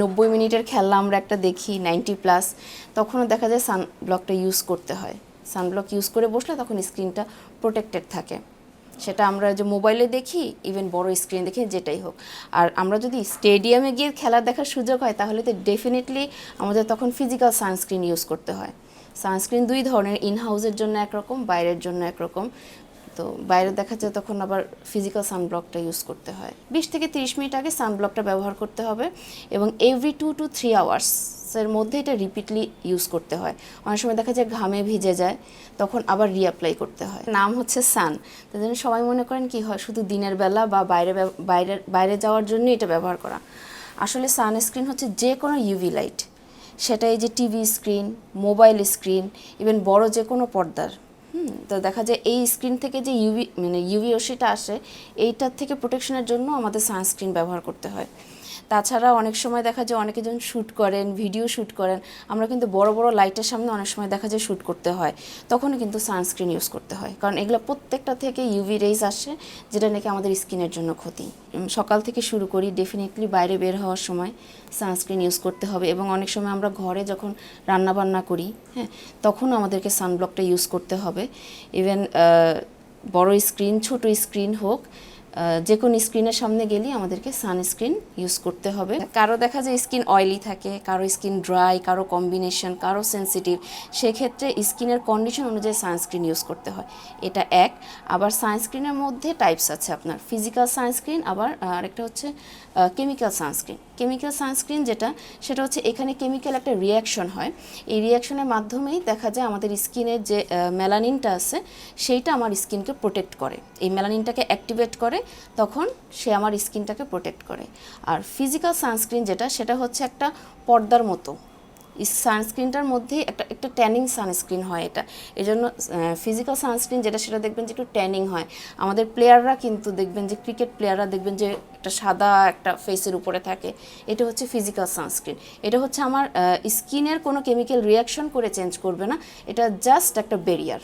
90 মিনিটের খেলা আমরা একটা দেখি 90+, তখনও দেখা যায় সানব্লকটা ইউজ করতে হয়। সানব্লক ইউজ করে বসলে তখন স্ক্রিনটা প্রোটেক্টেড থাকে। সেটা আমরা যে মোবাইলে দেখি, ইভেন বড় স্ক্রিন দেখি, যেটাই হোক। আর আমরা যদি স্টেডিয়ামে গিয়ে খেলা দেখার সুযোগ হয় তাহলে তো ডেফিনেটলি আমাদের তখন ফিজিক্যাল সানস্ক্রিন ইউজ করতে হয়। সানস্ক্রিন দুই ধরনের, ইন হাউসের জন্য একরকম, বাইরের জন্য একরকম। তো বাইরে দেখা যায় তখন আবার ফিজিক্যাল সানব্লকটা ইউজ করতে হয়। 20 থেকে 30 মিনিট আগে সানব্লকটা ব্যবহার করতে হবে এবং এভরি 2 to 3 আওয়ার্সের মধ্যে এটা রিপিটলি ইউজ করতে হয়। অনেক সময় দেখা যায় ঘামে ভিজে যায়, তখন আবার রিঅ্যাপ্লাই করতে হয়। নাম হচ্ছে সান, তাই জন্য সবাই মনে করেন কি হয় শুধু দিনের বেলা বা বাইরে যাওয়ার জন্য এটা ব্যবহার করা। আসলে সানস্ক্রিন হচ্ছে যে কোনো ইউভি লাইট, সেটা এই যে TV screen, mobile screen, even বড় যে কোনো পর্দার। তো দেখা যায় এই স্ক্রিন থেকে যে ইউভি রশ্মিটা আসে, এইটার থেকে প্রোটেকশনের জন্য আমাদের সানস্ক্রিন ব্যবহার করতে হয়। তাছাড়া অনেক সময় দেখা যায় অনেকে যখন শ্যুট করেন, ভিডিও শ্যুট করেন, আমরা কিন্তু বড় বড় লাইটের সামনে অনেক সময় দেখা যায় শ্যুট করতে হয়, তখনও কিন্তু সানস্ক্রিন ইউজ করতে হয়, কারণ এগুলো প্রত্যেকটা থেকে ইউভি রেজ আসে, যেটা নাকি আমাদের স্কিনের জন্য ক্ষতি। সকাল থেকে শুরু করি, ডেফিনেটলি বাইরে বের হওয়ার সময় সানস্ক্রিন ইউজ করতে হবে। এবং অনেক সময় আমরা ঘরে যখন রান্নাবান্না করি, হ্যাঁ, তখনও আমাদেরকে সানব্লকটা ইউজ করতে হবে। ইভেন বড় স্ক্রিন, ছোট স্ক্রিন হোক, যে কোনো স্ক্রিনের সামনে গেলেই আমাদেরকে সানস্ক্রিন ইউজ করতে হবে। কারো দেখা যায় স্কিন অয়েলি থাকে, কারো স্কিন ড্রাই, কারো কম্বিনেশন, কারো সেন্সিটিভ, সেক্ষেত্রে স্কিনের কন্ডিশন অনুযায়ী সানস্ক্রিন ইউজ করতে হয়। এটা এক। আবার সানস্ক্রিনের মধ্যে টাইপস আছে আপনার, ফিজিক্যাল সানস্ক্রিন, আবার আরেকটা হচ্ছে কেমিক্যাল সানস্ক্রিন। কেমিক্যাল সানস্ক্রিন যেটা, সেটা হচ্ছে এখানে কেমিক্যাল একটা রিয়াকশন হয়, এই রিয়াকশনের মাধ্যমেই দেখা যায় আমাদের স্কিনের যে মেলানিনটা আছে সেইটা আমার স্কিনকে প্রোটেক্ট করে, এই মেলানিনটাকে অ্যাক্টিভেট করে, তখন সে আমার স্কিনটাকে প্রোটেক্ট করে। আর ফিজিক্যাল সানস্ক্রিন যেটা, সেটা হচ্ছে একটা পর্দার মতো, সানস্ক্রিনটার মধ্যেই একটা ট্যানিং সানস্ক্রিন হয় এটা। এই জন্য ফিজিক্যাল সানস্ক্রিন যেটা, সেটা দেখবেন যে একটু ট্যানিং হয়। আমাদের প্লেয়াররা কিন্তু দেখবেন যে, ক্রিকেট প্লেয়াররা দেখবেন যে একটা সাদা একটা ফেসের উপরে থাকে, এটা হচ্ছে ফিজিক্যাল সানস্ক্রিন। এটা হচ্ছে আমার স্কিনের কোনো কেমিক্যাল রিয়াকশন করে চেঞ্জ করবে না, এটা জাস্ট একটা ব্যারিয়ার।